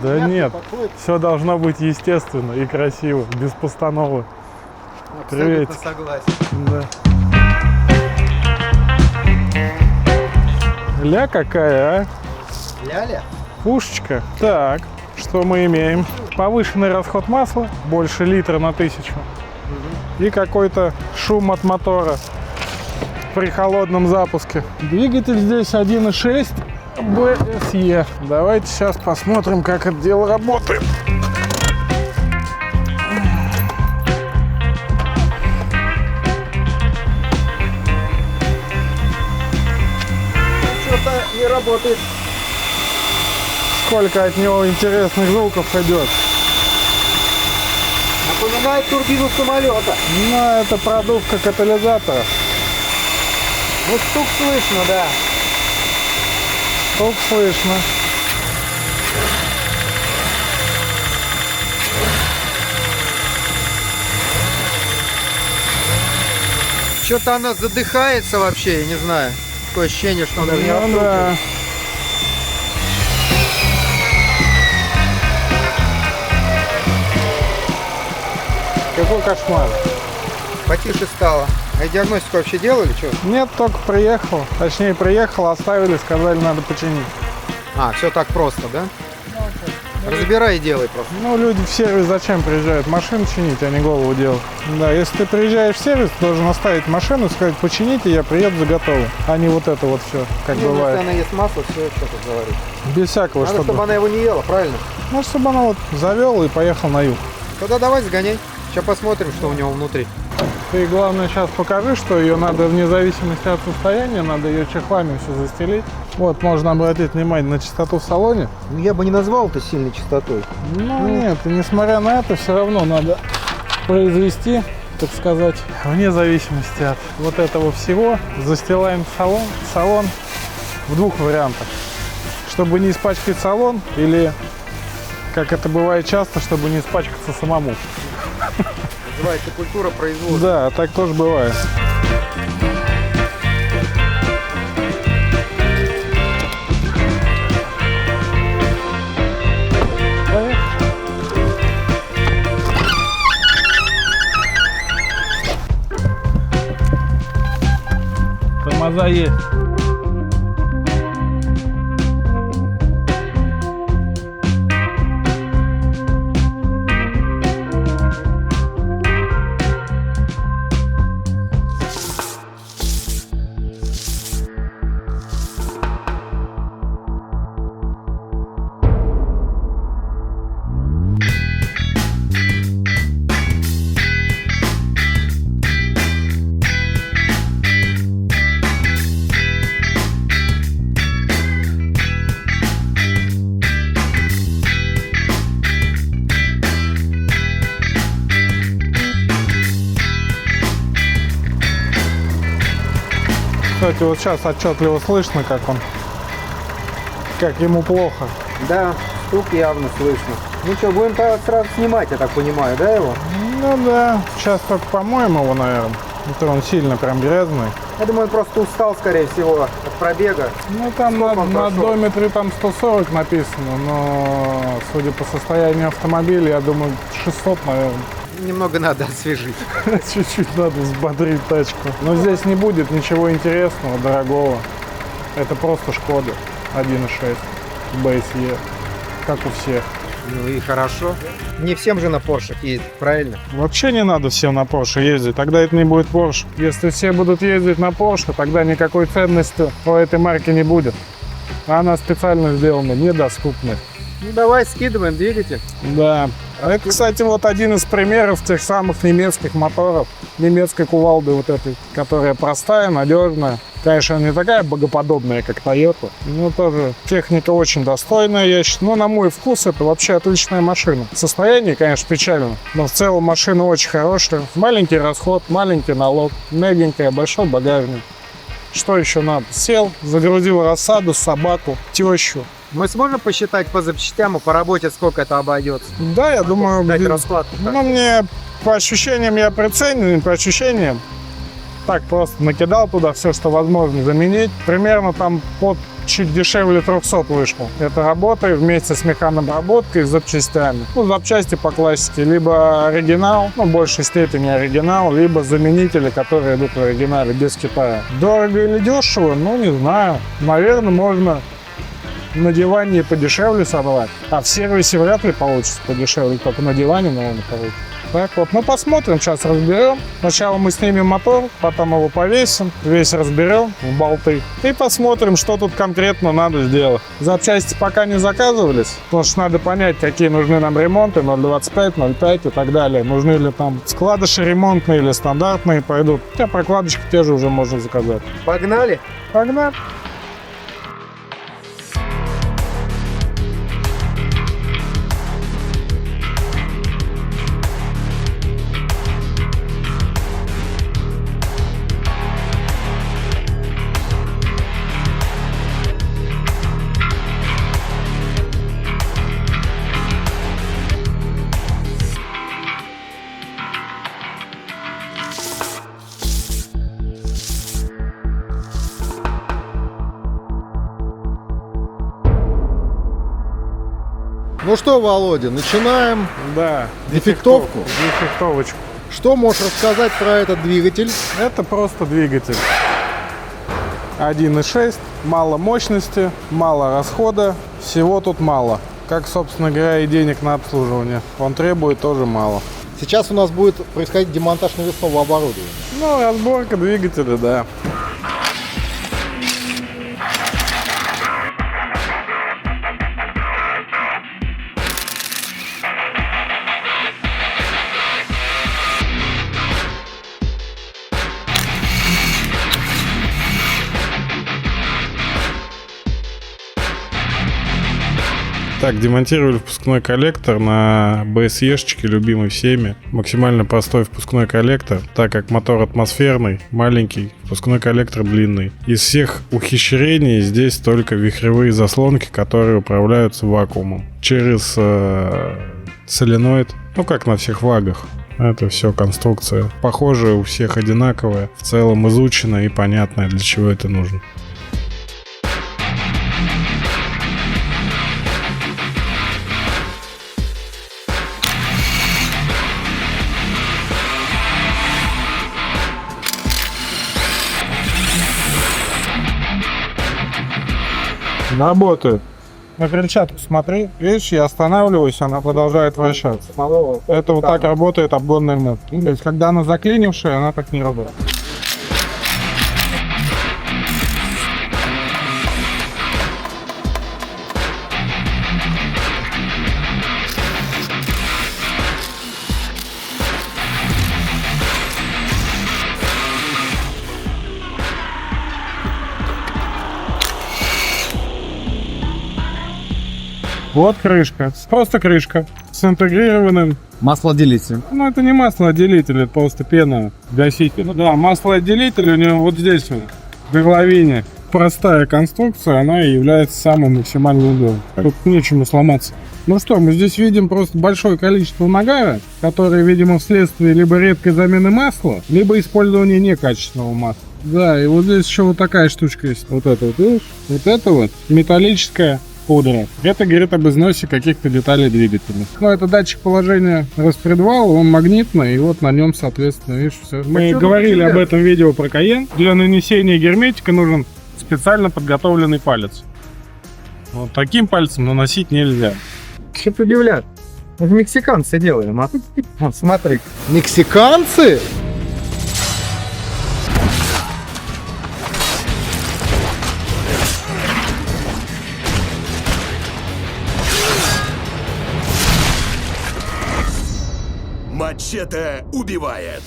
Да нет, все должно быть естественно и красиво, без постановок. Абсолютно согласен. Да. Ля какая, а? Ляля? Пушечка. Так, что мы имеем? Повышенный расход масла, больше литра на 1000. И какой-то шум от мотора при холодном запуске. Двигатель здесь 1.6 BSE. Давайте сейчас посмотрим, как это дело работает. Что-то не работает. Сколько от него интересных звуков идет. Напоминает турбину самолета. Ну, это продувка катализатора. Ну, стук слышно, да. Стук слышно. Что-то она задыхается вообще, я не знаю. Такое ощущение, что она не Ну работает. да. Какой кошмар. Потише стало. А диагностику вообще делали, что? Нет, только приехал. Точнее, приехал, оставили, сказали, надо починить. А, все так просто, да? Разбирай и делай просто. Ну, люди в сервис зачем приезжают? Машину чинить, а не голову делать. Да, если ты приезжаешь в сервис, ты должен оставить машину, сказать, почините, я приеду за готовым. А не вот это вот все, как Ну, бывает. если она ест масло, все, что тут говорить. Без всякого, Надо, чтобы она его не ела, правильно? Ну, чтобы она вот завел и поехал на юг. Тогда давай сгоняй. Сейчас посмотрим, что у него внутри. Ты, главное, сейчас покажи, что ее надо вне зависимости от состояния, надо ее чехлами все застелить. Вот, можно обратить внимание на чистоту в салоне. Ну, я бы не назвал это сильной чистотой. Ну, нет, и несмотря на это, все равно надо произвести, так сказать, вне зависимости от вот этого всего. Застилаем салон в двух вариантах. Чтобы не испачкать салон или, как это бывает часто, чтобы не испачкаться самому. Называется культура производства. Да, так тоже бывает. Тормоза есть. Кстати, вот сейчас отчетливо слышно, как ему плохо. Да, стук явно слышно. Ну что, будем сразу снимать, я так понимаю, да, его? Ну да, сейчас только помоем его, наверное. Это он сильно прям грязный. Я думаю, он просто устал, скорее всего, от пробега. Ну там Сколько он на прошел? одометре там 140 написано, но судя по состоянию автомобиля, я думаю, 600, наверное. Немного надо освежить. Чуть-чуть надо взбодрить тачку. Но здесь не будет ничего интересного, дорогого. Это просто Шкода 1.6 BSE, как у всех. Ну и хорошо. Не всем же на Porsche ездить, правильно? Вообще не надо всем на Porsche ездить, тогда это не будет Porsche. Если все будут ездить на Porsche, тогда никакой ценности у этой марки не будет. Она специально сделана недоступной. Ну давай скидываем двигатель. Да. Это, кстати, вот один из примеров тех самых немецких моторов, немецкой кувалды вот этой, которая простая, надежная. Конечно, не такая богоподобная, как Toyota, но тоже техника очень достойная, я считаю. Но на мой вкус это вообще отличная машина. Состояние, конечно, печально, но в целом машина очень хорошая. Маленький расход, маленький налог, мягенькая, большой багажник. Что еще надо? Сел, загрузил рассаду, собаку, тещу. Мы сможем посчитать по запчастям и по работе, сколько это обойдется? Да, я думаю, Дать раскладку. ну, мне по ощущениям я приценен, по ощущениям так просто накидал туда все, что возможно заменить. Примерно там под чуть дешевле 300 вышло. Это работа вместе с механобработкой, с запчастями. Ну, запчасти по классике. Либо оригинал, ну, в большей степени оригинал, либо заменители, которые идут в оригинале, без Китая. Дорого или дешево? Ну, не знаю. Наверное, можно на диване подешевле собрать. А в сервисе вряд ли получится подешевле, только на диване, наверное, получится. Так вот, ну посмотрим, сейчас разберем. Сначала мы снимем мотор, потом его повесим, весь разберем в болты. И посмотрим, что тут конкретно надо сделать. Запчасти пока не заказывались, потому что надо понять, какие нужны нам ремонты, 0.25, 0.5 и так далее. Нужны ли там складыши ремонтные или стандартные пойдут. Хотя прокладочки те же уже можно заказать. Погнали? Погнали. Ну что, Володя, начинаем Да. дефектовку. Дефектовочку. Что можешь рассказать про этот двигатель? Это просто двигатель. 1.6, мало мощности, мало расхода, всего тут мало. Как, собственно говоря, и денег на обслуживание. Он требует тоже мало. Сейчас у нас будет происходить демонтаж навесного оборудования. Ну, разборка двигателя, да. Так, демонтировали впускной коллектор на BSE-шечке, любимый всеми. Максимально простой впускной коллектор, так как мотор атмосферный, маленький, впускной коллектор длинный. Из всех ухищрений здесь только вихревые заслонки, которые управляются вакуумом. Через соленоид, ну как на всех вагах. Это все конструкция похожая, у всех одинаковая, в целом изученная и понятная, для чего это нужно. Работает. На перчатку смотри, видишь, я останавливаюсь, она продолжает вращаться. Это вот так работает обгонный мод. То есть, когда она заклинившая, она так не работает. Вот крышка, просто крышка с интегрированным. Маслоотделитель. Ну, это не маслоотделитель, это просто пена гаситель. Да, маслоотделитель у него вот здесь вот, в горловине. Простая конструкция, она и является самым максимально удобным. Тут нечему сломаться. Ну что, мы здесь видим просто большое количество нагара, которые, видимо, вследствие либо редкой замены масла, либо использования некачественного масла. Да, и вот здесь еще вот такая штучка есть. Вот это вот, видишь? Вот это вот металлическая пудра. Это говорит об износе каких-то деталей двигателя. Ну, это датчик положения распредвала, он магнитный, и вот на нем, соответственно, видишь, все. Мы говорили об этом видео про Cayenne. Для нанесения герметика нужен специально подготовленный палец. Вот таким пальцем наносить нельзя. Что ты удивляешь? Это мексиканцы делаем, а? Вот, смотри. Мексиканцы? Мачете убивает.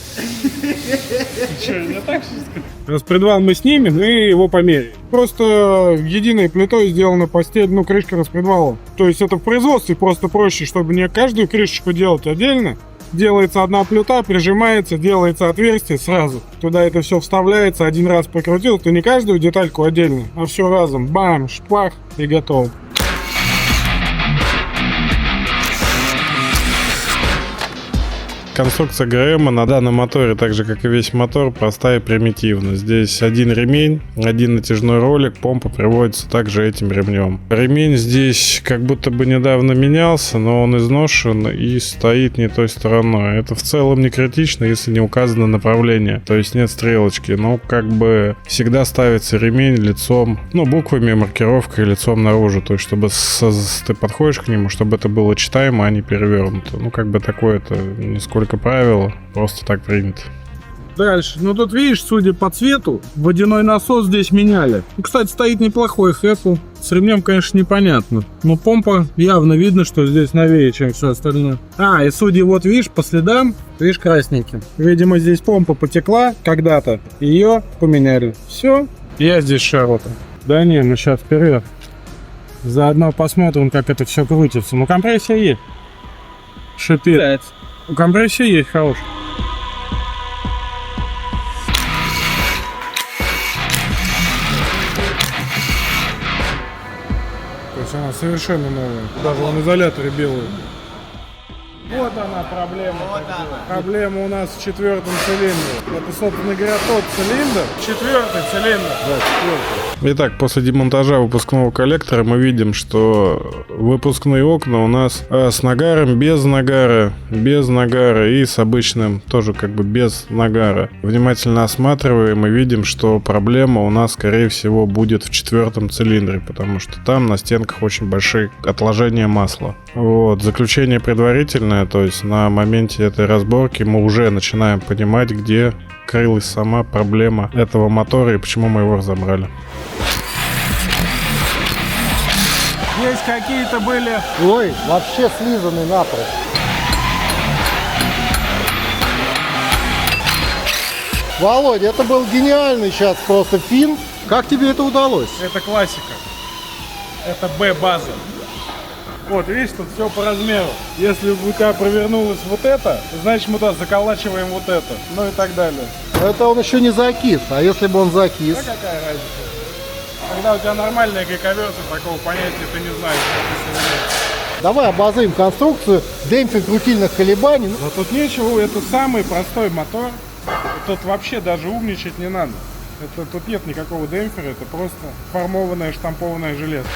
Распредвал мы снимем и его померяем. Просто единой плитой сделана постель, ну, крышка распредвала. То есть это в производстве просто проще, чтобы не каждую крышечку делать отдельно. Делается одна плита, прижимается, делается отверстие сразу. Туда это все вставляется, один раз прокрутил, то не каждую детальку отдельно, а все разом. Бам, шпах и готово. Конструкция ГРМ на данном моторе, так же как и весь мотор, простая и примитивна. Здесь один ремень, один натяжной ролик, помпа приводится также этим ремнем. Ремень здесь как будто бы недавно менялся, но он изношен и стоит не той стороной. Это в целом не критично, если не указано направление, то есть нет стрелочки. Но как бы всегда ставится ремень лицом, ну, буквами, маркировкой, лицом наружу, то есть чтобы ты подходишь к нему, чтобы это было читаемо, а не перевернуто. Ну, как бы такое это нисколько правило, просто так принято. Дальше. Ну тут видишь, судя по цвету, водяной насос здесь меняли. Ну, кстати, стоит неплохой Хэфл. С ремнем, конечно, непонятно. Но помпа явно видно, что здесь новее, чем все остальное. И судя, вот видишь, по следам, видишь, красненьким. Видимо, здесь помпа потекла когда-то. Ее поменяли. Все. Я здесь шарота. Да не, ну сейчас вперед. Заодно посмотрим, как это все крутится. Ну, компрессия есть. Шипит. Компрессия есть хорошая. То есть она совершенно новая. Даже вон изоляторы белые. Вот она проблема. Проблема у нас в 4-м цилиндре. Это, собственно говоря, тот цилиндр. 4-й цилиндр. Да, 4-й. Итак, после демонтажа выпускного коллектора мы видим, что выпускные окна у нас с нагаром, без нагара и с обычным тоже как бы без нагара. Внимательно осматриваем и видим, что проблема у нас, скорее всего, будет в 4-м цилиндре, потому что там на стенках очень большие отложения масла. Вот, заключение предварительное, то есть на моменте этой разборки мы уже начинаем понимать, где крылась сама проблема этого мотора и почему мы его разобрали. Здесь какие-то были... Ой, вообще слизанный напрочь. Володя, это был гениальный сейчас просто фин. Как тебе это удалось? Это классика. Это Б-база. Вот, видишь, тут все по размеру. Если у тебя провернулось вот это, значит мы туда заколачиваем вот это. Ну и так далее. Это он еще не закис, а если бы он закис? Ну какая разница? Когда у тебя нормальная гайковерта, такого понятия ты не знаешь. Давай обозрим конструкцию, демпфинг рутильных колебаний. Но тут нечего, это самый простой мотор. Тут вообще даже умничать не надо. Тут нет никакого демпфера, это просто формованное штампованное железо.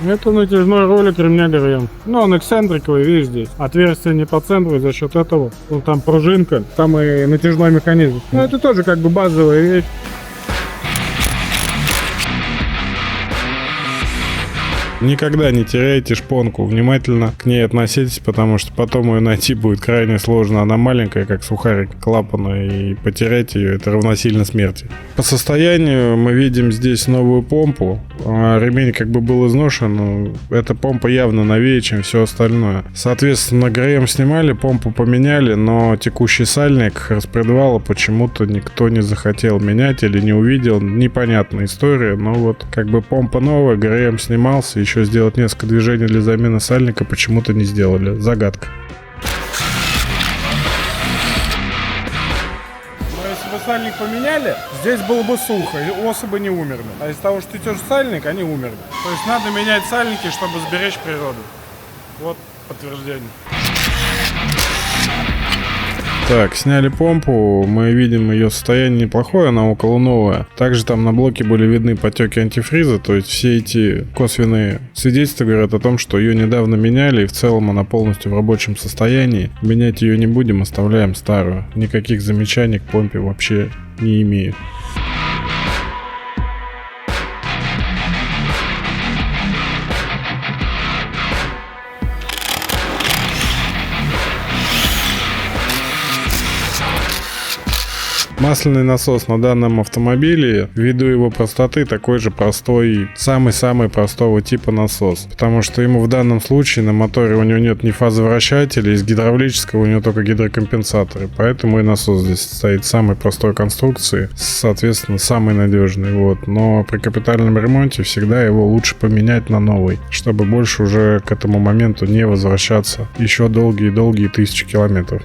Это натяжной ролик ремня ГРМ. Ну, он эксцентриковый, видишь, здесь. Отверстие не по центру, за счет этого. Вон там пружинка, там и натяжной механизм. Ну, это тоже как бы базовая вещь. Никогда не теряйте шпонку, внимательно к ней относитесь, потому что потом ее найти будет крайне сложно. Она маленькая, как сухарик клапана, и потерять ее — это равносильно смерти. По состоянию мы видим здесь новую помпу. Ремень как бы был изношен, но эта помпа явно новее, чем все остальное. Соответственно, ГРМ снимали, помпу поменяли, но текущий сальник распредвала почему-то никто не захотел менять или не увидел. Непонятная история, но вот как бы помпа новая, ГРМ снимался, еще сделать несколько движений для замены сальника почему-то не сделали. Загадка. Но если бы сальник поменяли, здесь было бы сухо, и осы бы не умерли. А из-за того, что тетешь сальник, они умерли. То есть надо менять сальники, чтобы сберечь природу. Вот подтверждение. Так, сняли помпу, мы видим ее состояние неплохое, она около новая. Также там на блоке были видны потеки антифриза, то есть все эти косвенные свидетельства говорят о том, что ее недавно меняли, и в целом она полностью в рабочем состоянии. Менять ее не будем, оставляем старую. Никаких замечаний к помпе вообще не имею. Масляный насос на данном автомобиле, ввиду его простоты, такой же простой, самый-самый простого типа насос. Потому что ему в данном случае на моторе у него нет ни фазовращателя, из гидравлического у него только гидрокомпенсаторы. Поэтому и насос здесь стоит самой простой конструкции, соответственно, самый надежный. Вот. Но при капитальном ремонте всегда его лучше поменять на новый, чтобы больше уже к этому моменту не возвращаться еще долгие-долгие тысячи километров.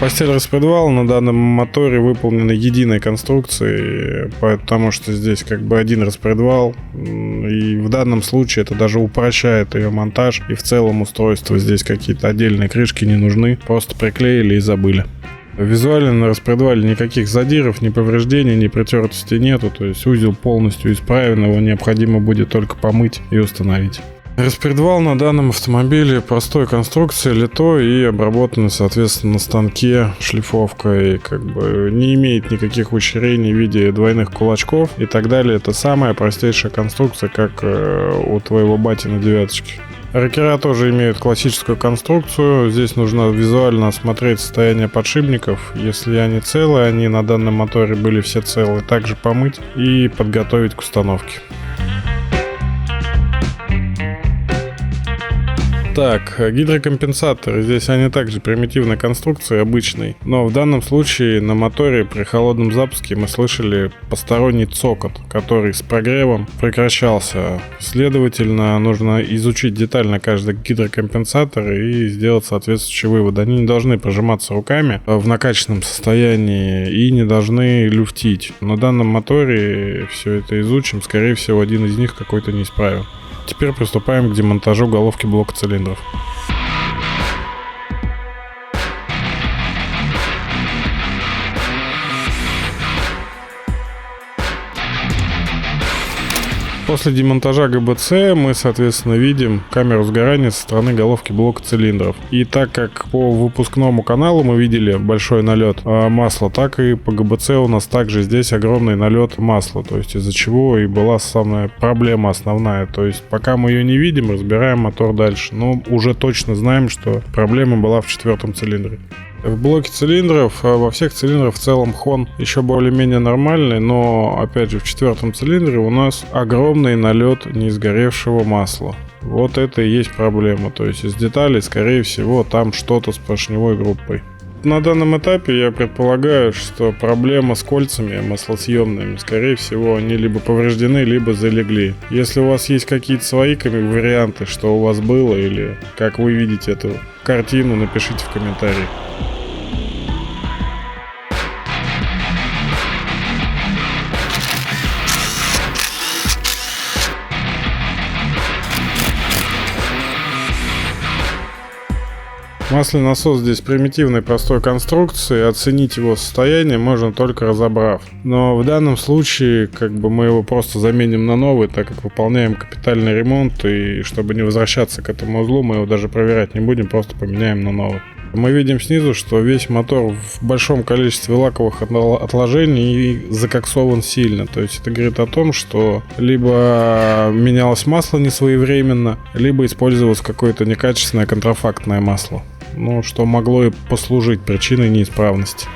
Постель распредвала на данном моторе выполнена единой конструкцией, потому что здесь как бы один распредвал, и в данном случае это даже упрощает ее монтаж, и в целом устройство здесь какие-то отдельные крышки не нужны, просто приклеили и забыли. Визуально на распредвале никаких задиров, ни повреждений, ни притертости нету, то есть узел полностью исправен, его необходимо будет только помыть и установить. Распредвал на данном автомобиле простой конструкции, литой и обработан, соответственно, на станке шлифовкой, как бы не имеет никаких ухищрений в виде двойных кулачков и так далее. Это самая простейшая конструкция, как у твоего бати на девяточке. Рокера тоже имеют классическую конструкцию. Здесь нужно визуально осмотреть состояние подшипников. Если они целые, они на данном моторе были все целые, также помыть и подготовить к установке. Так, гидрокомпенсаторы. Здесь они также примитивной конструкции, обычной. Но в данном случае на моторе при холодном запуске мы слышали посторонний цокот, который с прогревом прекращался. Следовательно, нужно изучить детально каждый гидрокомпенсатор и сделать соответствующие выводы. Они не должны прожиматься руками в накачанном состоянии и не должны люфтить. На данном моторе все это изучим. Скорее всего, один из них какой-то неисправен. Теперь приступаем к демонтажу головки блока цилиндров. После демонтажа ГБЦ мы, соответственно, видим камеру сгорания со стороны головки блока цилиндров. И так как по выпускному каналу мы видели большой налет масла, так и по ГБЦ у нас также здесь огромный налет масла. То есть из-за чего и была самая проблема основная. То есть пока мы ее не видим, разбираем мотор дальше. Но уже точно знаем, что проблема была в 4-м цилиндре. В блоке цилиндров, во всех цилиндрах в целом хон еще более-менее нормальный, но опять же в 4-м цилиндре у нас огромный налет несгоревшего масла. Вот это и есть проблема, то есть из деталей, скорее всего, там что-то с поршневой группой. На данном этапе я предполагаю, что проблема с кольцами маслосъемными, скорее всего, они либо повреждены, либо залегли. Если у вас есть какие-то свои варианты, что у вас было, или как вы видите эту картину, напишите в комментарии. Масляный насос здесь примитивной простой конструкции, оценить его состояние можно только разобрав. Но в данном случае мы его просто заменим на новый, так как выполняем капитальный ремонт, и чтобы не возвращаться к этому узлу, мы его даже проверять не будем, просто поменяем на новый. Мы видим снизу, что весь мотор в большом количестве лаковых отложений и закоксован сильно. То есть это говорит о том, что либо менялось масло несвоевременно, либо использовалось какое-то некачественное контрафактное масло. Что могло и послужить причиной неисправности.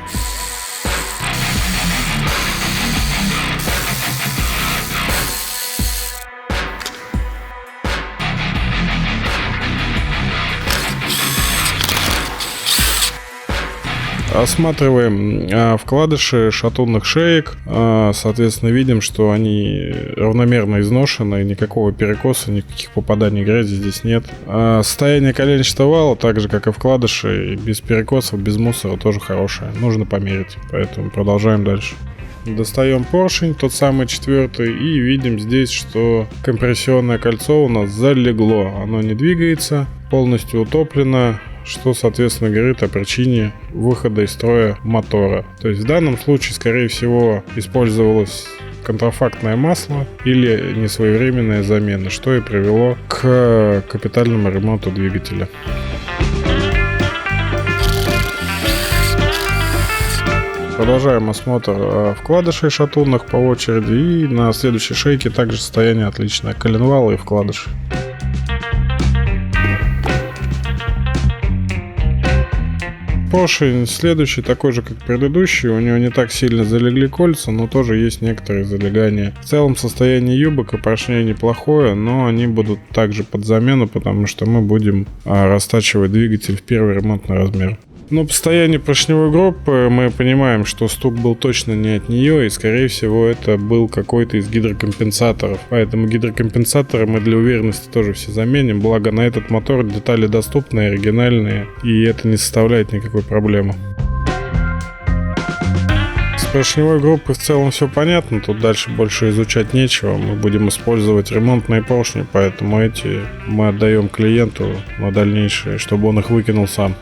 Осматриваем вкладыши шатунных шеек. Соответственно, видим, что они равномерно изношены, никакого перекоса, никаких попаданий грязи здесь нет. Состояние коленчатого вала, так же как и вкладыши, без перекосов, без мусора, тоже хорошее. Нужно померить, поэтому продолжаем дальше. Достаем поршень, тот самый 4-й, и видим здесь, что компрессионное кольцо у нас залегло. Оно не двигается, полностью утоплено, что, соответственно, говорит о причине выхода из строя мотора. То есть в данном случае, скорее всего, использовалось контрафактное масло или несвоевременная замена, что и привело к капитальному ремонту двигателя. Продолжаем осмотр вкладышей шатунных по очереди, и на следующей шейке также состояние отличное, коленвала и вкладыши. Поршень следующий, такой же как предыдущий, у него не так сильно залегли кольца, но тоже есть некоторые залегания. В целом состояние юбок и поршней неплохое, но они будут также под замену, потому что мы будем растачивать двигатель в первый ремонтный размер. Но по состоянию поршневой группы мы понимаем, что стук был точно не от нее, и скорее всего это был какой-то из гидрокомпенсаторов. Поэтому гидрокомпенсаторы мы для уверенности тоже все заменим, благо на этот мотор детали доступны, оригинальные, и это не составляет никакой проблемы. поршневой группы в целом все понятно, тут дальше больше изучать нечего. Мы будем использовать ремонтные поршни, поэтому эти мы отдаем клиенту на дальнейшее, чтобы он их выкинул сам.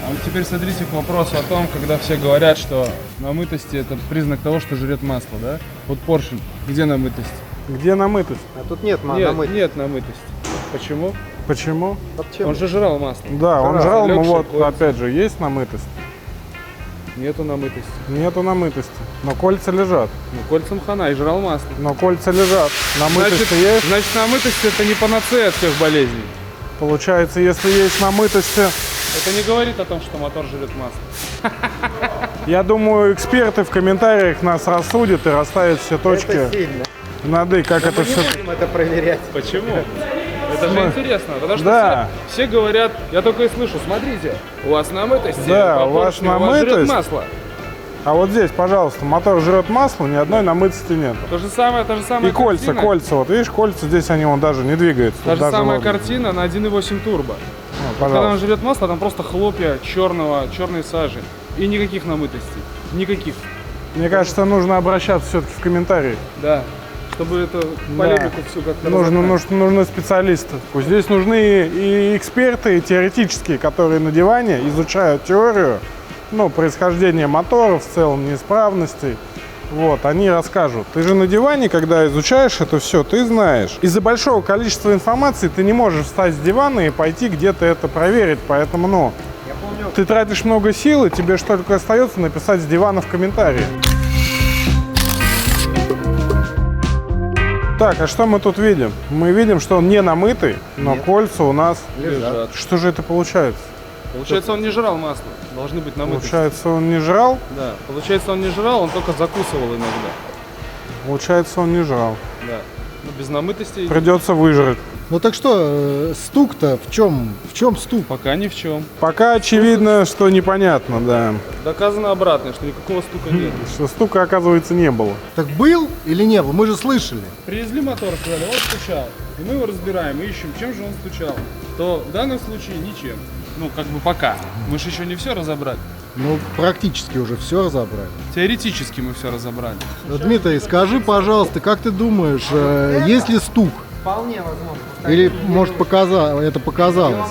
А вот теперь смотрите к вопросу о том, когда все говорят, что намытости это признак того, что жрет масло, да? Вот поршень, где намытость? Где намытость? А тут нет Нет намытости. Почему? Почему? Зачем? Он же жрал масло. Да, он жрал, но залегший вот кольца. опять же, есть намытость? Нету намытости. Нету намытости. Но кольца лежат. Ну, кольцам хана и жрал масло. Но кольца лежат. Намытость есть? Значит, намытость это не панацея от всех болезней. Получается, если есть намытость, Это не говорит о том, что мотор жрет масло. я думаю, эксперты в комментариях нас рассудят и расставят все точки Это сильно. над «и», как это Мы не все... будем это проверять. Почему? Это же интересно, потому что Да. все говорят, я только и слышу, смотрите, у вас намытость, Да, по у вас поршню, у вас жрет намытость. масло. А вот здесь, пожалуйста, мотор жрет масло, ни одной намытости нет. То же самое И кольца, картина. вот видишь, кольца здесь они вон даже не двигаются. Та Тут же даже самая вот, картина на 1.8 турбо. Когда он пожалуйста. жрет масло, там просто хлопья черной сажи. И никаких намытостей. Никаких. Мне кажется, нужно обращаться все-таки в комментарии. Да. Чтобы эту полемику всю как-то Нужны специалисты. Здесь нужны и эксперты, и теоретические, которые на диване изучают теорию, происхождения моторов, в целом неисправностей. Вот, они расскажут. Ты же на диване, когда изучаешь это все, ты знаешь. Из-за большого количества информации ты не можешь встать с дивана и пойти где-то это проверить. Поэтому, ты тратишь много сил, и тебе что только остается написать с дивана в комментарии. Так, а что мы тут видим? Мы видим, что он не намытый, но кольца у нас лежат. Что же это получается? Получается, он не жрал масло. Должны быть намытости. Получается, он не жрал? Да. Получается, он не жрал, он только закусывал иногда. Получается, он не жрал. Да. Но без намытости Придется выжрать. Ну так что, стук-то в чем стук? пока ни в чем. Пока очевидно, что непонятно, да. Доказано обратное, что никакого стука нет. Что стука, оказывается, не было. Так был или не был? Мы же слышали. Привезли мотор, сказали, вот стучал. И мы его разбираем, и ищем, чем же он стучал. То в данном случае ничем. Ну, как бы пока. Мы же еще не все разобрали. Ну, практически уже все разобрали. Теоретически мы все разобрали. Дмитрий, скажи, пожалуйста, как ты думаешь, есть ли стук? Вполне возможно. Или, может, это показалось?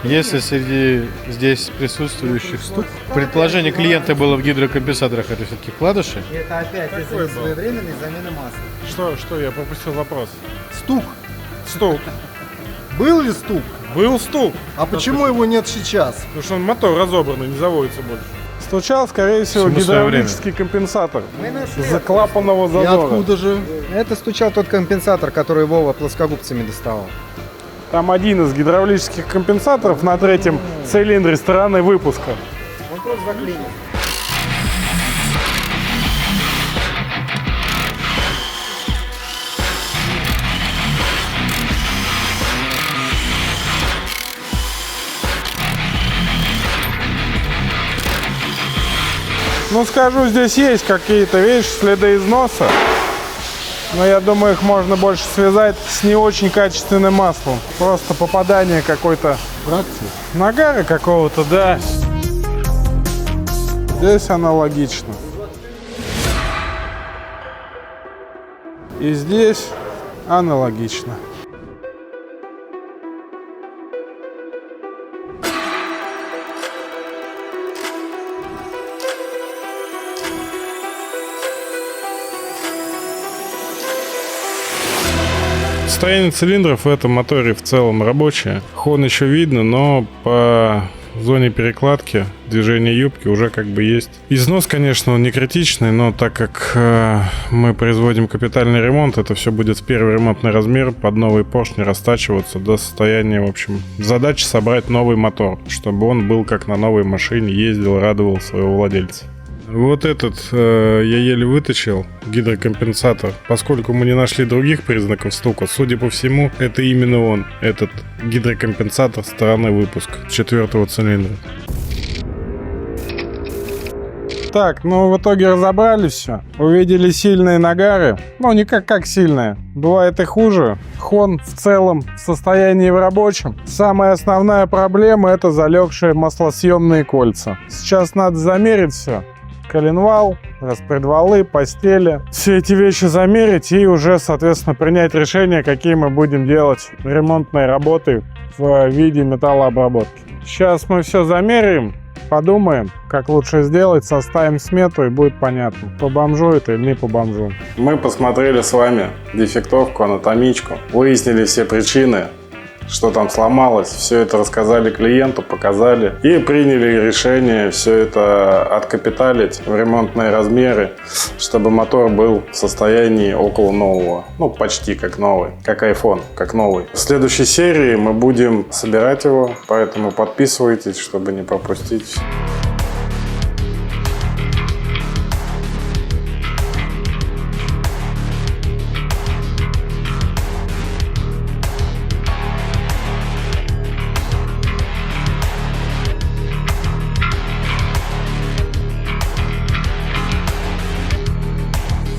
Если среди здесь присутствующих стук, предположение клиента было в гидрокомпенсаторах, это все-таки вкладыши. Это опять из-за своевременной замены масла. Что, я пропустил вопрос. Стук. Стук. Был ли стук? Был стук. А почему его нет сейчас? Потому что мотор разобранный, не заводится больше. Стучал, скорее всего, Всему свое гидравлический компенсатор. Мы нашли. Заклапанного И зазора. откуда же? Это стучал тот компенсатор, который Вова плоскогубцами доставал. Там один из гидравлических компенсаторов на третьем цилиндре стороны выпуска. Он просто заклинил. Ну, скажу, здесь есть какие-то, видишь, следы износа. Но я думаю, их можно больше связать с не очень качественным маслом. Просто попадание какой-то Фракции? нагара какого-то, да. Здесь аналогично. И здесь аналогично. Состояние цилиндров в этом моторе в целом рабочее. Хон еще видно, но по зоне перекладки движение юбки уже как бы есть. Износ, конечно, он не критичный, но так как мы производим капитальный ремонт, это все будет в первый ремонтный размер, под новые поршни растачиваться до состояния, в общем, задача собрать новый мотор, чтобы он был как на новой машине, ездил, радовал своего владельца. Вот этот я еле вытащил, гидрокомпенсатор, поскольку мы не нашли других признаков стука. Судя по всему, это именно он, этот гидрокомпенсатор стороны выпуска 4-го цилиндра. Так, ну в итоге разобрали все. Увидели сильные нагары. Ну, не как сильные. Бывает и хуже. Хон в целом в состоянии в рабочем. Самая основная проблема — это залегшие маслосъемные кольца. Сейчас надо замерить все. коленвал, распредвалы, постели. Все эти вещи замерить и уже, соответственно, принять решение, какие мы будем делать ремонтные работы в виде металлообработки. Сейчас мы все замеряем, подумаем, как лучше сделать, составим смету и будет понятно, по бомжу это или не по бомжу. Мы посмотрели с вами дефектовку, анатомичку, выяснили все причины, что там сломалось, все это рассказали клиенту, показали и приняли решение все это откапиталить в ремонтные размеры, чтобы мотор был в состоянии около нового, ну почти как новый, как iPhone, как новый. В следующей серии мы будем собирать его, поэтому подписывайтесь, чтобы не пропустить.